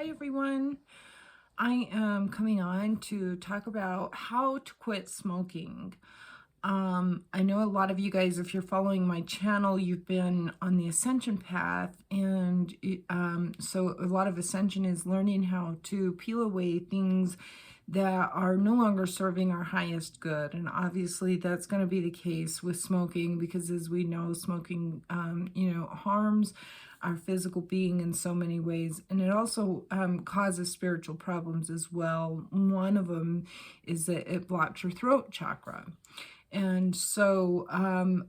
everyone. I am coming on to talk about how to quit smoking. I know a lot of you guys, if you're following my channel, you've been on the ascension path, and so a lot of ascension is learning how to peel away things that are no longer serving our highest good. And obviously that's going to be the case with smoking, because as we know, smoking harms our physical being in so many ways, and it also causes spiritual problems as well. One of them is that it blocks your throat chakra. And so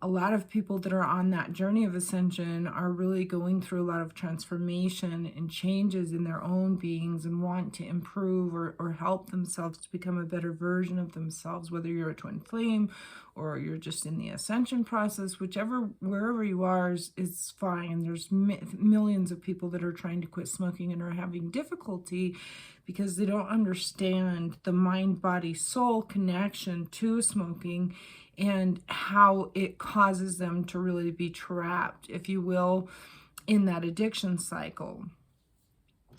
a lot of people that are on that journey of ascension are really going through a lot of transformation and changes in their own beings, and want to improve or help themselves to become a better version of themselves, whether you're a twin flame or you're just in the ascension process. Wherever you are is fine. There's millions of people that are trying to quit smoking and are having difficulty because they don't understand the mind-body-soul connection to smoking and how it causes them to really be trapped, if you will, in that addiction cycle.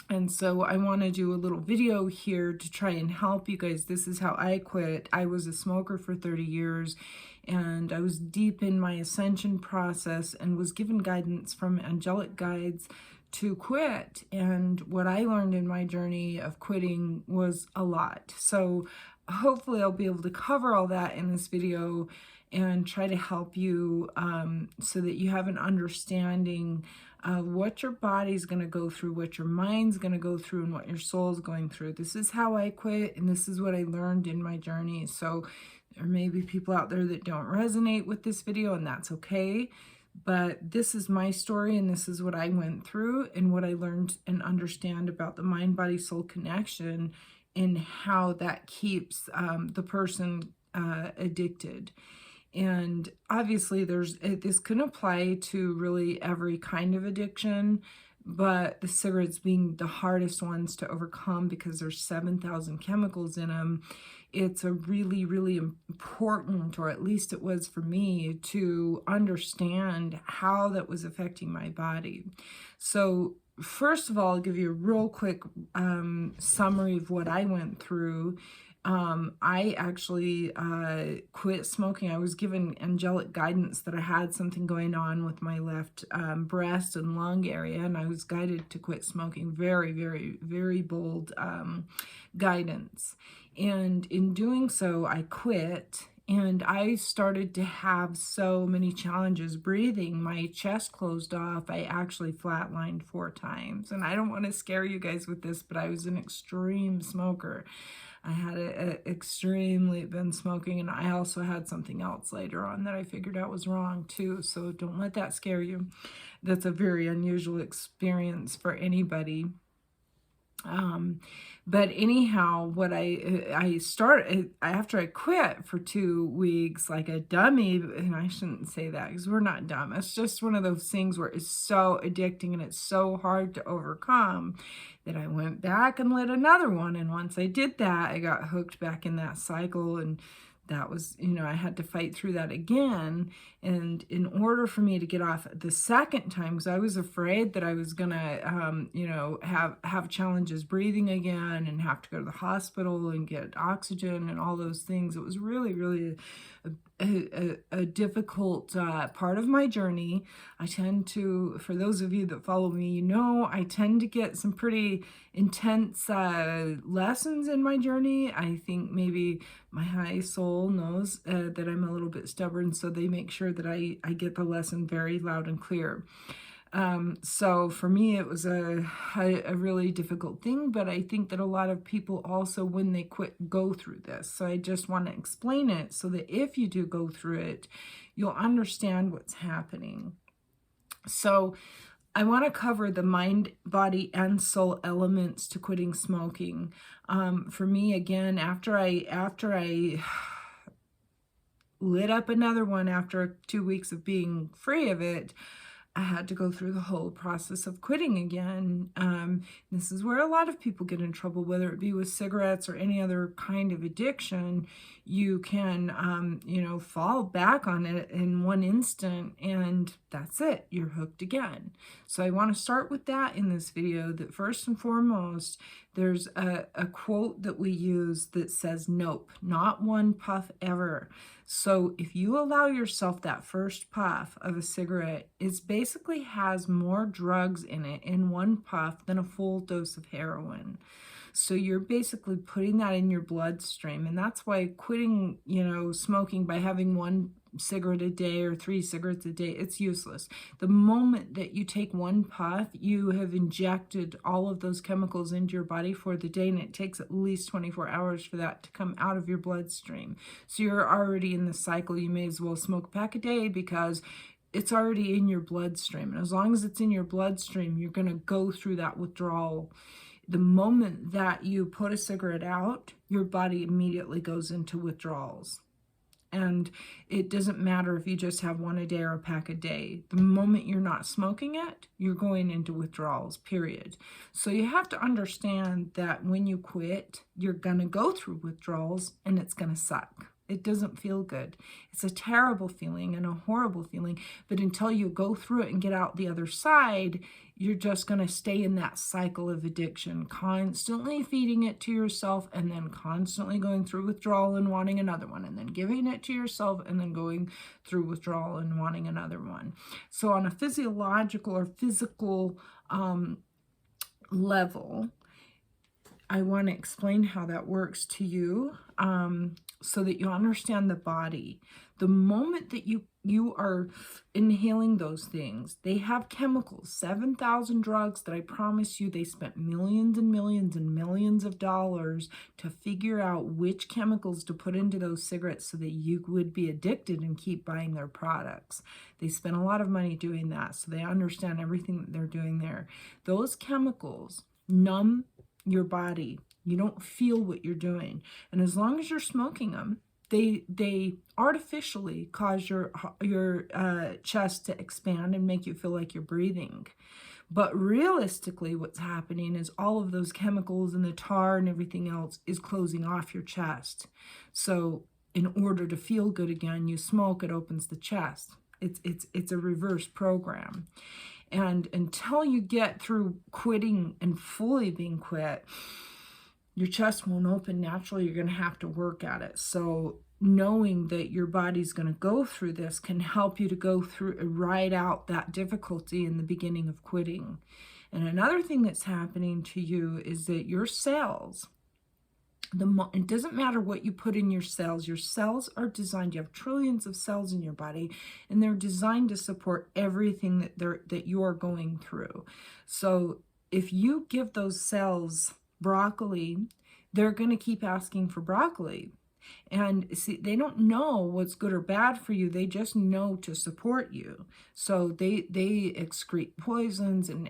And so I want to do a little video here to try and help you guys. This is how I quit. I was a smoker for 30 years, and I was deep in my ascension process and was given guidance from angelic guides to quit. And what I learned in my journey of quitting was a lot. So hopefully I'll be able to cover all that in this video and try to help you so that you have an understanding of what your body's going to go through, what your mind's going to go through, and what your soul's going through. This is how I quit, and this is what I learned in my journey. So there may be people out there that don't resonate with this video, and that's okay. But this is my story, and this is what I went through and what I learned and understand about the mind-body-soul connection and how that keeps the person addicted. And obviously this can apply to really every kind of addiction, but the cigarettes being the hardest ones to overcome because there's 7,000 chemicals in them. It's a really, really important, or at least it was for me, to understand how that was affecting my body. So first of all, I'll give you a real quick summary of what I went through. I actually quit smoking. I was given angelic guidance that I had something going on with my left breast and lung area, and I was guided to quit smoking. Very, very, very bold guidance. And in doing so, I quit, and I started to have so many challenges breathing. My chest closed off. I actually flatlined 4 times. And I don't want to scare you guys with this, but I was an extreme smoker. I had extremely been smoking, and I also had something else later on that I figured out was wrong too. So don't let that scare you. That's a very unusual experience for anybody. But anyhow, what I started after I quit for 2 weeks like a dummy, and I shouldn't say that because we're not dumb. It's just one of those things where it's so addicting and it's so hard to overcome that I went back and lit another one. And once I did that, I got hooked back in that cycle, and that was, I had to fight through that again. And in order for me to get off the second time, because I was afraid that I was gonna, have challenges breathing again and have to go to the hospital and get oxygen and all those things. It was really, really a difficult part of my journey. I tend to, for those of you that follow me, I tend to get some pretty intense lessons in my journey. I think maybe my high soul knows that I'm a little bit stubborn, so they make sure that I get the lesson very loud and clear. So for me, it was a really difficult thing, but I think that a lot of people also, when they quit, go through this. So I just want to explain it so that if you do go through it, you'll understand what's happening. So I want to cover the mind, body, and soul elements to quitting smoking. For me, again, after I lit up another one after 2 weeks of being free of it, I had to go through the whole process of quitting again. This is where a lot of people get in trouble, whether it be with cigarettes or any other kind of addiction. You can, fall back on it in one instant, and that's it. You're hooked again. So I want to start with that in this video, that first and foremost, there's a quote that we use that says, nope, not one puff ever. So if you allow yourself that first puff of a cigarette, it basically has more drugs in it in one puff than a full dose of heroin. So you're basically putting that in your bloodstream. And that's why quitting, smoking by having one cigarette a day or 3 cigarettes a day, it's useless. The moment that you take one puff, you have injected all of those chemicals into your body for the day, and it takes at least 24 hours for that to come out of your bloodstream. So you're already in the cycle. You may as well smoke a pack a day because it's already in your bloodstream. And as long as it's in your bloodstream, you're going to go through that withdrawal. The moment that you put a cigarette out, your body immediately goes into withdrawals. And it doesn't matter if you just have one a day or a pack a day. The moment you're not smoking it, you're going into withdrawals, period. So you have to understand that when you quit, you're going to go through withdrawals and it's going to suck. It doesn't feel good. It's a terrible feeling and a horrible feeling. But until you go through it and get out the other side, you're just going to stay in that cycle of addiction, constantly feeding it to yourself and then constantly going through withdrawal and wanting another one, and then giving it to yourself and then going through withdrawal and wanting another one. So on a physiological or physical level, I want to explain how that works to you so that you understand the body. The moment that you are inhaling those things, they have chemicals, 7,000 drugs that I promise you they spent millions and millions and millions of dollars to figure out which chemicals to put into those cigarettes so that you would be addicted and keep buying their products. They spent a lot of money doing that, so they understand everything that they're doing there. Those chemicals numb your body. You don't feel what you're doing. And as long as you're smoking them, they artificially cause your chest to expand and make you feel like you're breathing. But realistically, what's happening is all of those chemicals and the tar and everything else is closing off your chest. So in order to feel good again, you smoke, it opens the chest. It's a reverse program. And until you get through quitting and fully being quit, your chest won't open naturally. You're going to have to work at it. So knowing that your body's going to go through this can help you to go through and ride out that difficulty in the beginning of quitting. And another thing that's happening to you is that your cells, it doesn't matter what you put in your cells are designed, you have trillions of cells in your body, and they're designed to support everything that you are going through. So if you give those cells broccoli, they're going to keep asking for broccoli. And see, they don't know what's good or bad for you. They just know to support you. So they excrete poisons and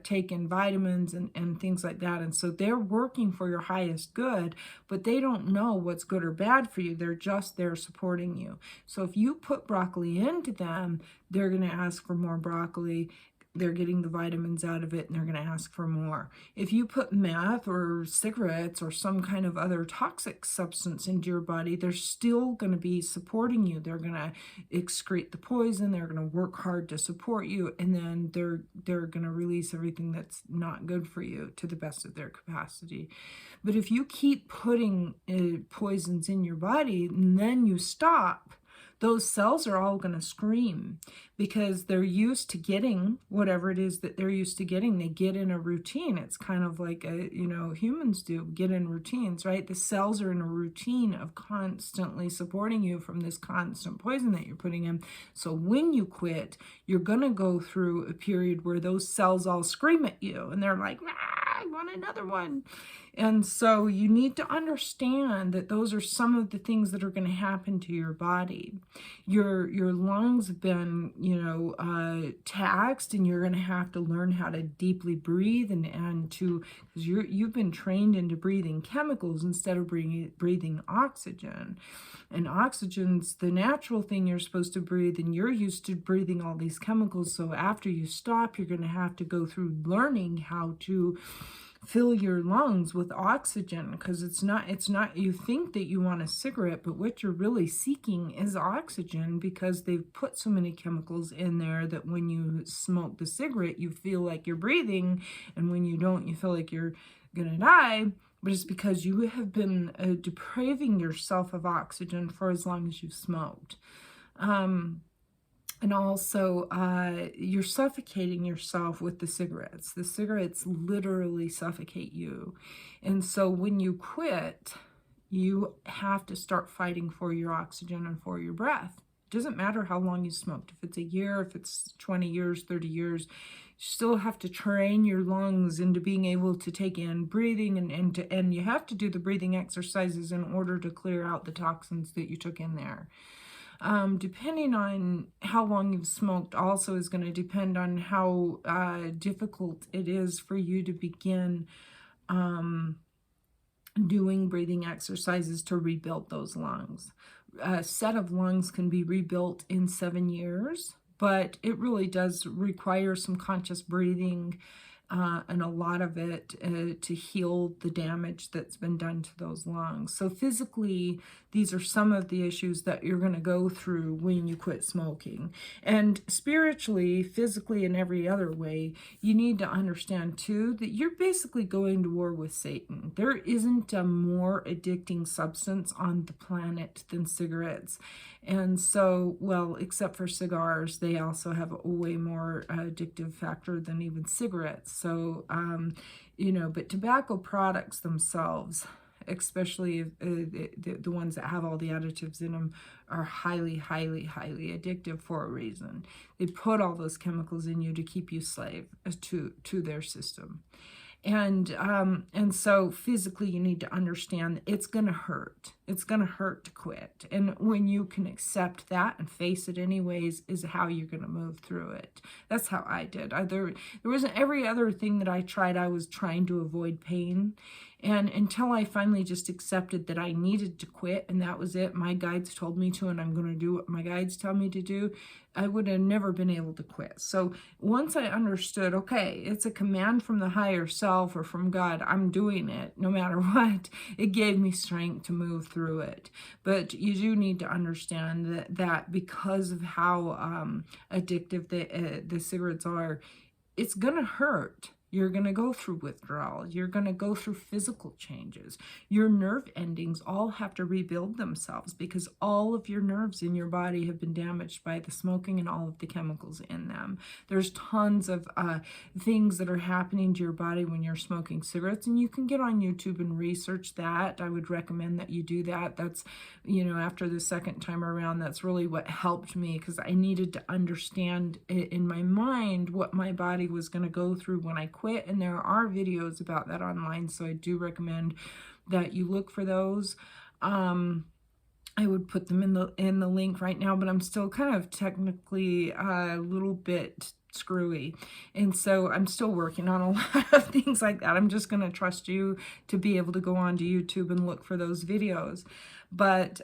take in vitamins and things like that. And so they're working for your highest good, but they don't know what's good or bad for you. They're just there supporting you. So if you put broccoli into them, they're going to ask for more broccoli. They're getting the vitamins out of it and they're going to ask for more. If you put meth or cigarettes or some kind of other toxic substance into your body, they're still going to be supporting you. They're going to excrete the poison. They're going to work hard to support you. And then they're going to release everything that's not good for you to the best of their capacity. But if you keep putting poisons in your body and then you stop, those cells are all going to scream because they're used to getting whatever it is that they're used to getting. They get in a routine. It's kind of like, humans do, get in routines, right? The cells are in a routine of constantly supporting you from this constant poison that you're putting in. So when you quit, you're going to go through a period where those cells all scream at you and they're like, ah! I want another one. And so you need to understand that those are some of the things that are going to happen to your body. Your lungs have been, taxed, and you're going to have to learn how to deeply breathe and to, because you've been trained into breathing chemicals instead of breathing oxygen. And oxygen's the natural thing you're supposed to breathe, and you're used to breathing all these chemicals. So after you stop, you're going to have to go through learning how to fill your lungs with oxygen, because it's not, you think that you want a cigarette, but what you're really seeking is oxygen, because they've put so many chemicals in there that when you smoke the cigarette, you feel like you're breathing, and when you don't, you feel like you're gonna die. But it's because you have been depriving yourself of oxygen for as long as you've smoked. And also, you're suffocating yourself with the cigarettes. The cigarettes literally suffocate you. And so when you quit, you have to start fighting for your oxygen and for your breath. It doesn't matter how long you smoked. If it's a year, if it's 20 years, 30 years, you still have to train your lungs into being able to take in breathing, and you have to do the breathing exercises in order to clear out the toxins that you took in there. Depending on how long you've smoked also is going to depend on how difficult it is for you to begin doing breathing exercises to rebuild those lungs. A set of lungs can be rebuilt in 7 years, but it really does require some conscious breathing and a lot of it to heal the damage that's been done to those lungs. So physically, these are some of the issues that you're going to go through when you quit smoking. And spiritually, physically, and every other way, you need to understand too that you're basically going to war with Satan. There isn't a more addicting substance on the planet than cigarettes. And so, well, except for cigars, they also have a way more addictive factor than even cigarettes. So, but tobacco products themselves, especially the ones that have all the additives in them, are highly, highly, highly addictive for a reason. They put all those chemicals in you to keep you slave to their system. And so physically, you need to understand that it's going to hurt. It's going to hurt to quit. And when you can accept that and face it anyways, is how you're going to move through it. That's how I did. There wasn't every other thing that I tried. I was trying to avoid pain. And until I finally just accepted that I needed to quit, and that was it. My guides told me to, and I'm going to do what my guides tell me to do. I would have never been able to quit. So once I understood, okay, it's a command from the higher self or from God, I'm doing it no matter what, it gave me strength to move through it. But you do need to understand that because of how addictive the cigarettes are, it's going to hurt. You're going to go through withdrawal. You're going to go through physical changes. Your nerve endings all have to rebuild themselves because all of your nerves in your body have been damaged by the smoking and all of the chemicals in them. There's tons of things that are happening to your body when you're smoking cigarettes, and you can get on YouTube and research that. I would recommend that you do that. That's, after the second time around, that's really what helped me, because I needed to understand in my mind what my body was going to go through when I quit, and there are videos about that online, so I do recommend that you look for those. I would put them in the link right now, but I'm still kind of technically a little bit screwy, and so I'm still working on a lot of things like that. I'm just going to trust you to be able to go onto YouTube and look for those videos. But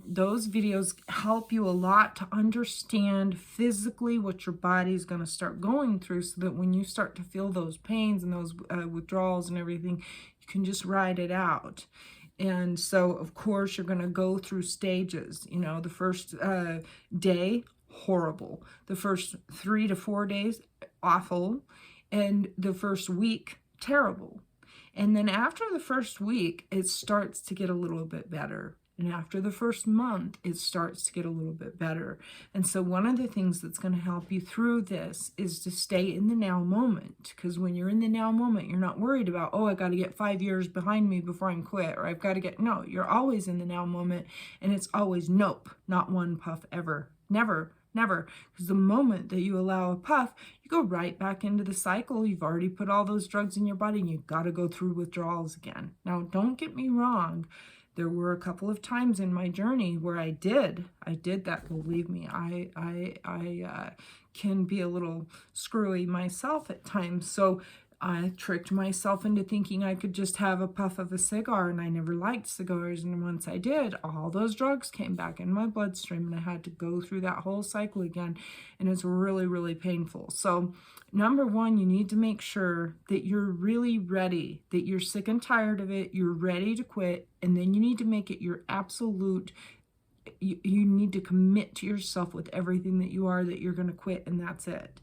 those videos help you a lot to understand physically what your body is going to start going through, so that when you start to feel those pains and those withdrawals and everything, you can just ride it out. And so, of course, you're going to go through stages. The first day, horrible. The first 3 to 4 days, awful. And the first week, terrible. And then after the first week, it starts to get a little bit better. And after the first month, it starts to get a little bit better. And so one of the things that's going to help you through this is to stay in the now moment. Because when you're in the now moment, you're not worried about, I got to get 5 years behind me before I quit, or I've got to get, no, you're always in the now moment. And it's always nope, not one puff ever. Never, Never. Because the moment that you allow a puff, you go right back into the cycle. You've already put all those drugs in your body and you've got to go through withdrawals again. Now, don't get me wrong. There were a couple of times in my journey where I did that. Believe me, I can be a little screwy myself at times. So I tricked myself into thinking I could just have a puff of a cigar, and I never liked cigars. And once I did, all those drugs came back in my bloodstream, and I had to go through that whole cycle again. And it's really, really painful. So number one, you need to make sure that you're really ready, that you're sick and tired of it, you're ready to quit, and then you need to make it your absolute, you need to commit to yourself with everything that you are, that you're going to quit, and that's it.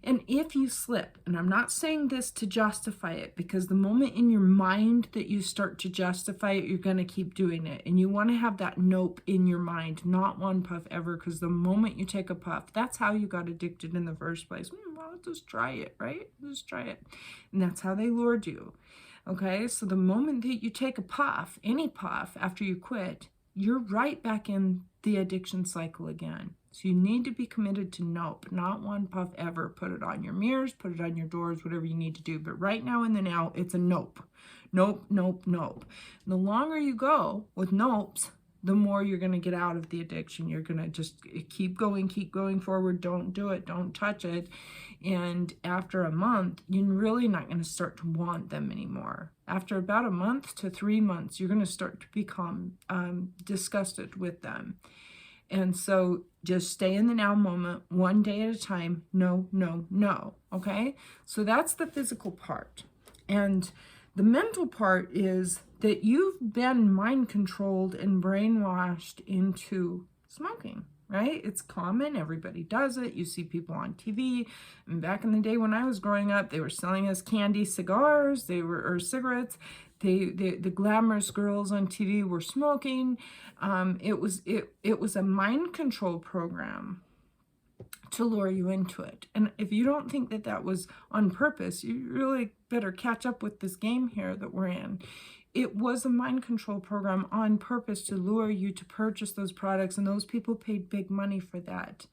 And if you slip, and I'm not saying this to justify it, because the moment in your mind that you start to justify it, you're going to keep doing it. And you want to have that nope in your mind, not one puff ever, because the moment you take a puff, that's how you got addicted in the first place. Well, just try it, right? Just try it. And that's how they lured you. Okay, so the moment that you take a puff, any puff, after you quit, you're right back in the addiction cycle again. So you need to be committed to nope, not one puff ever. Put it on your mirrors, put it on your doors, whatever you need to do. But right now in the now, it's a nope. Nope, nope, nope. And the longer you go with nopes, the more you're going to get out of the addiction. You're going to just keep going forward. Don't do it. Don't touch it. And after a month, you're really not going to start to want them anymore. After about a month to 3 months, you're going to start to become disgusted with them. And so just stay in the now moment, one day at a time. No, no, no. Okay? So that's the physical part. And the mental part is that you've been mind controlled and brainwashed into smoking, right? It's common. Everybody does it. You see people on TV. And back in the day when I was growing up, they were selling us candy cigars, or cigarettes. The glamorous girls on TV were smoking. It was a mind control program to lure you into it. And if you don't think that that was on purpose, you really better catch up with this game here that we're in. It was a mind control program on purpose to lure you to purchase those products, and those people paid big money for that.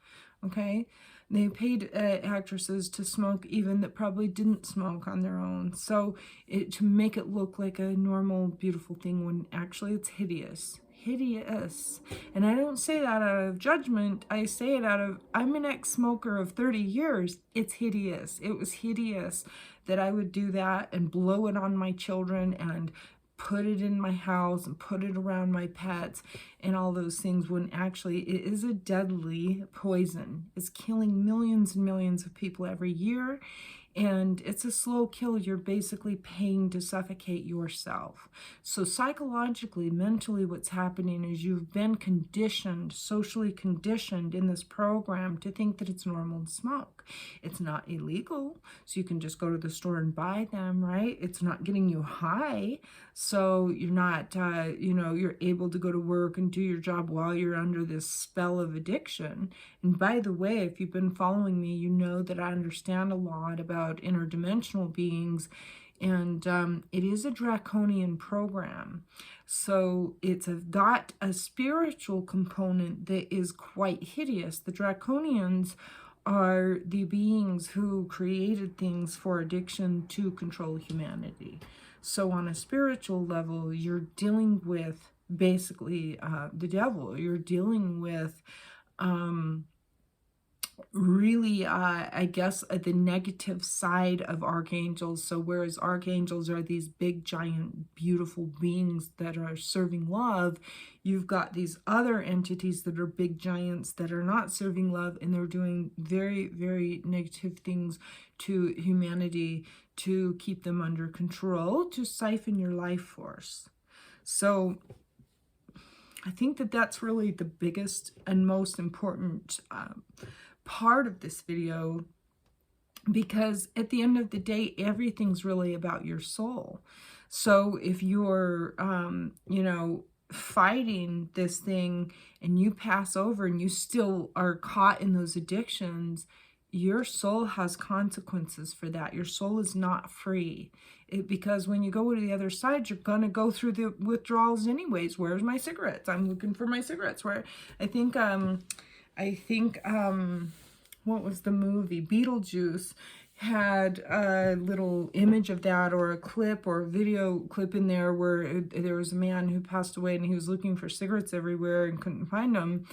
Okay? They paid actresses to smoke even that probably didn't smoke on their own. So to make it look like a normal, beautiful thing when actually it's hideous. Hideous. And I don't say that out of judgment. I say it out of, I'm an ex-smoker of 30 years. It's hideous. It was hideous that I would do that and blow it on my children and put it in my house and put it around my pets and all those things, when actually it is a deadly poison. It's killing millions and millions of people every year. And it's a slow kill. You're basically paying to suffocate yourself. So psychologically, mentally, what's happening is you've been conditioned, socially conditioned in this program to think that it's normal to smoke. It's not illegal, so you can just go to the store and buy them, right? It's not getting you high, so you're not, you're able to go to work and do your job while you're under this spell of addiction. And by the way, if you've been following me, you know that I understand a lot about interdimensional beings, and it is a draconian program. So it's got a spiritual component that is quite hideous. The draconians are the beings who created things for addiction to control humanity. So on a spiritual level, you're dealing with basically the devil. You're dealing with really, I guess, the negative side of archangels. So whereas archangels are these big, giant, beautiful beings that are serving love, you've got these other entities that are big giants that are not serving love, and they're doing very, very negative things to humanity to keep them under control, to siphon your life force. So I think that that's really the biggest and most important part of this video, because at the end of the day, everything's really about your soul. So if you're fighting this thing and you pass over and you still are caught in those addictions, your soul has consequences for that. Your soul is not free. Because when you go to the other side, you're going to go through the withdrawals anyways. Where's my cigarettes? I'm looking for my cigarettes. Where I think I think, what was the movie? Beetlejuice had a little image of that, or a clip or a video clip in there where there was a man who passed away and he was looking for cigarettes everywhere and couldn't find them.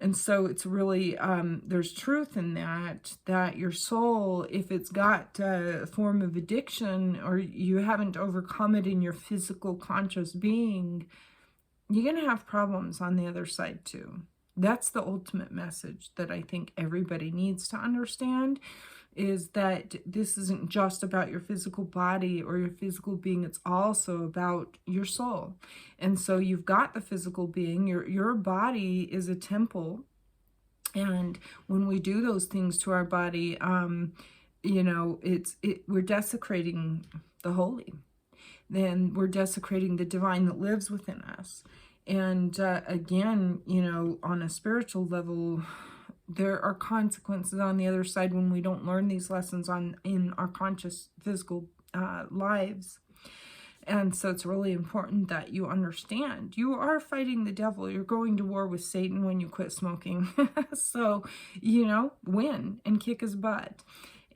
And so it's really, there's truth in that your soul, if it's got a form of addiction or you haven't overcome it in your physical conscious being, you're going to have problems on the other side too. That's the ultimate message that I think everybody needs to understand, is that this isn't just about your physical body or your physical being. It's also about your soul. And so you've got the physical being, your body is a temple. And when we do those things to our body, you know, we're desecrating the holy. Then we're desecrating the divine that lives within us. And again, you know, on a spiritual level, there are consequences on the other side when we don't learn these lessons in our conscious physical lives. And so it's really important that you understand you are fighting the devil. You're going to war with Satan when you quit smoking. So, you know, win and kick his butt.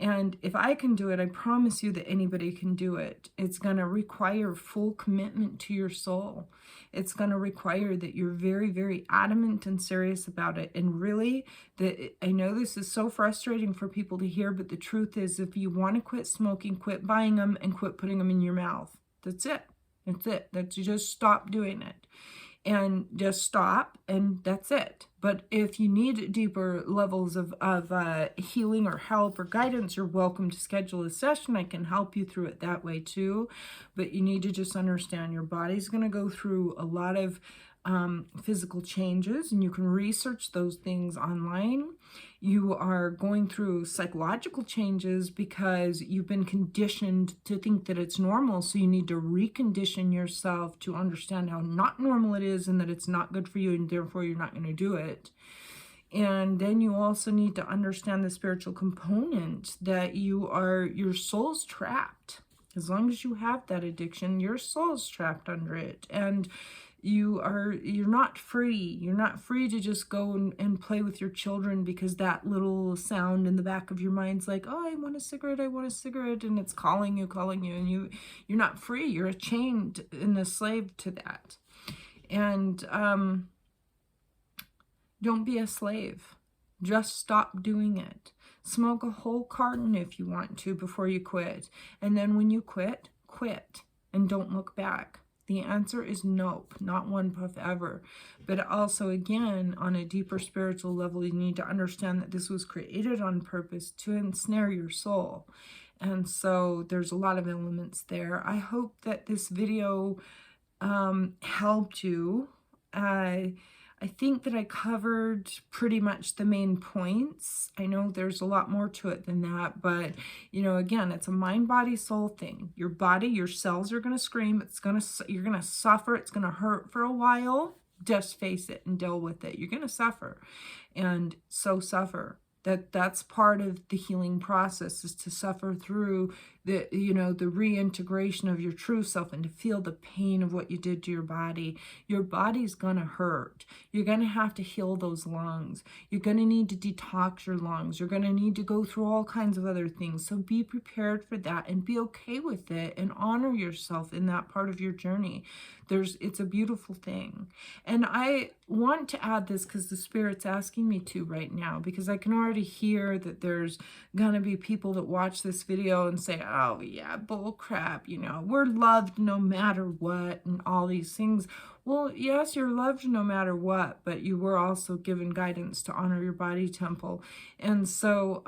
And if I can do it, I promise you that anybody can do it. It's going to require full commitment to your soul. It's going to require that you're very, very adamant and serious about it. And really, I know this is so frustrating for people to hear, but the truth is, if you want to quit smoking, quit buying them and quit putting them in your mouth. That's it. That's it. That's, you just stop doing it. And just stop, and that's it. But if you need deeper levels of healing or help or guidance, you're welcome to schedule a session. I can help you through it that way too. But you need to just understand your body's going to go through a lot of physical changes, and you can research those things online. You are going through psychological changes because you've been conditioned to think that it's normal. So you need to recondition yourself to understand how not normal it is and that it's not good for you, and therefore you're not going to do it. And then you also need to understand the spiritual component, that your soul's trapped. As long as you have that addiction, your soul's trapped under it. And you're not free. You're not free to just go and play with your children because that little sound in the back of your mind's like, oh, I want a cigarette, and it's calling you, and you're not free. You're chained and a slave to that. And don't be a slave. Just stop doing it. Smoke a whole carton if you want to before you quit. And then when you quit, and don't look back. The answer is nope, not one puff ever. But also, again, on a deeper spiritual level, you need to understand that this was created on purpose to ensnare your soul. And so there's a lot of elements there. I hope that this video helped you. I think that I covered pretty much the main points. I know there's a lot more to it than that, but, you know, again, it's a mind, body, soul thing. Your body, your cells are going to scream. You're going to suffer. It's going to hurt for a while. Just face it and deal with it. You're going to suffer. And so suffer. That's part of the healing process, is to suffer through the reintegration of your true self and to feel the pain of what you did to your body. Your body's going to hurt. You're going to have to heal those lungs. You're going to need to detox your lungs. You're going to need to go through all kinds of other things. So be prepared for that and be okay with it and honor yourself in that part of your journey. It's a beautiful thing. And I want to add this because the Spirit's asking me to right now, because I can already hear that there's going to be people that watch this video and say, oh yeah, bull crap, we're loved no matter what and all these things. Well, yes, you're loved no matter what, but you were also given guidance to honor your body temple. And so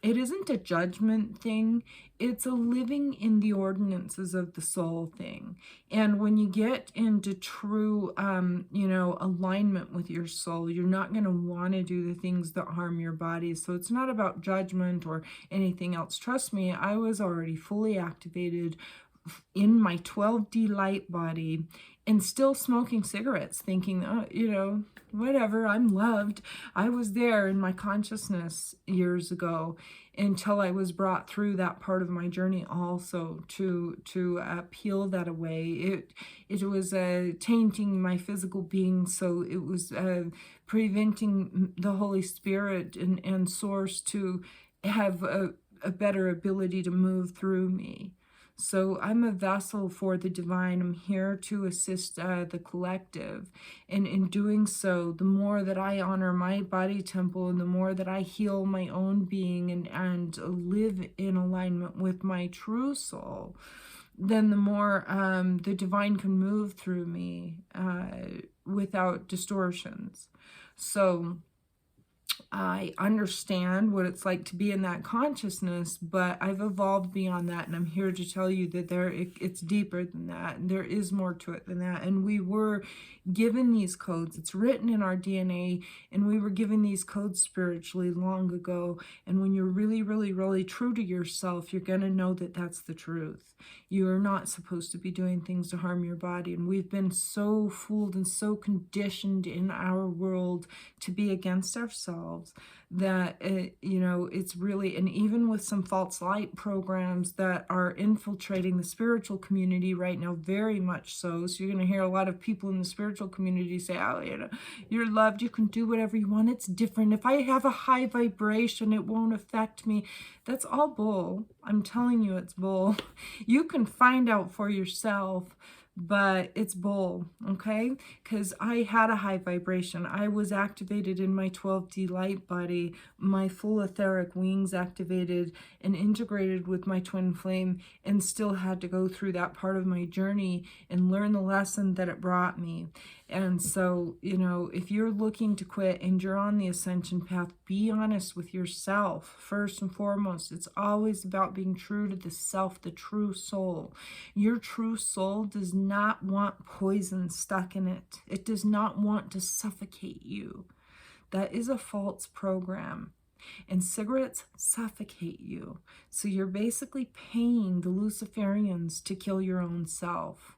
it isn't a judgment thing. It's a living in the ordinances of the soul thing. And when you get into true, alignment with your soul, you're not going to want to do the things that harm your body. So it's not about judgment or anything else. Trust me, I was already fully activated in my 12D light body and still smoking cigarettes, thinking, oh, you know, whatever, I'm loved. I was there in my consciousness years ago until I was brought through that part of my journey also to peel that away. It was tainting my physical being, so it was preventing the Holy Spirit and Source to have a better ability to move through me. So I'm a vessel for the divine. I'm here to assist the collective. And in doing so, the more that I honor my body temple and the more that I heal my own being and live in alignment with my true soul, then the more the divine can move through me without distortions. So I understand what it's like to be in that consciousness, but I've evolved beyond that, and I'm here to tell you that it's deeper than that, and there is more to it than that. And we were given these codes. It's written in our DNA, and we were given these codes spiritually long ago. And when you're really, really, really true to yourself, you're going to know that that's the truth. You are not supposed to be doing things to harm your body, and we've been so fooled and so conditioned in our world to be against ourselves that you know, it's really, and even with some false light programs that are infiltrating the spiritual community right now, very much so. So you're going to hear a lot of people in the spiritual community say, oh, you know, you're loved, you can do whatever you want, it's different. If I have a high vibration, it won't affect me. That's all bull. I'm telling you, it's bull. You can find out for yourself, but it's bull, okay? Because I had a high vibration. I was activated in my 12D light body, my full etheric wings activated and integrated with my twin flame, and still had to go through that part of my journey and learn the lesson that it brought me. And so, you know, if you're looking to quit and you're on the ascension path, be honest with yourself first and foremost. It's always about being true to the self, the true soul. Your true soul does not want poison stuck in it. It does not want to suffocate you. That is a false program. And cigarettes suffocate you. So you're basically paying the Luciferians to kill your own self.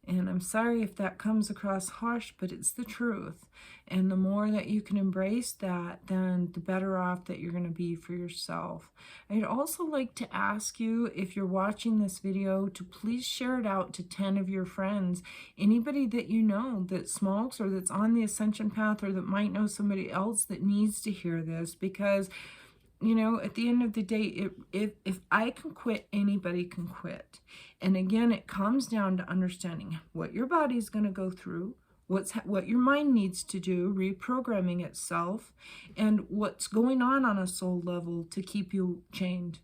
And I'm sorry if that comes across harsh, but it's the truth. And the more that you can embrace that, then the better off that you're going to be for yourself. I'd also like to ask you, if you're watching this video, to please share it out to 10 of your friends. Anybody that you know that smokes or that's on the ascension path, or that might know somebody else that needs to hear this, because you know, at the end of the day, if I can quit, anybody can quit. And again, it comes down to understanding what your body's going to go through, what your mind needs to do, reprogramming itself, and what's going on a soul level to keep you chained.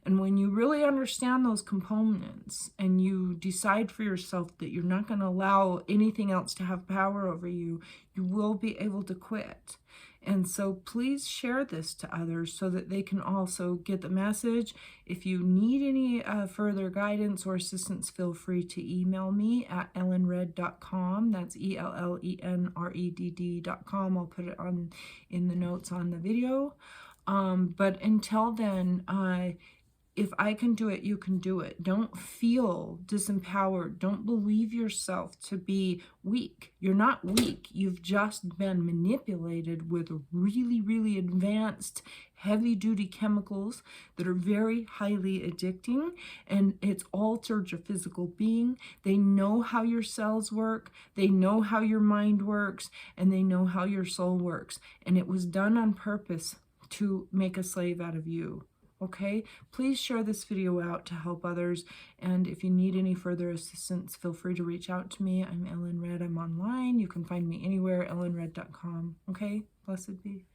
And when you really understand those components and you decide for yourself that you're not going to allow anything else to have power over you, you will be able to quit. And so please share this to others so that they can also get the message. If you need any further guidance or assistance, feel free to email me at ellenred.com. That's ELLENREDD.com. I'll put it on in the notes on the video. But until then, if I can do it, you can do it. Don't feel disempowered. Don't believe yourself to be weak. You're not weak. You've just been manipulated with really, really advanced, heavy-duty chemicals that are very highly addicting, and it's altered your physical being. They know how your cells work. They know how your mind works, and they know how your soul works. And it was done on purpose to make a slave out of you. Okay, please share this video out to help others, and if you need any further assistance, feel free to reach out to me. I'm Ellen Red. I'm online. You can find me anywhere, ellenred.com. Okay, blessed be.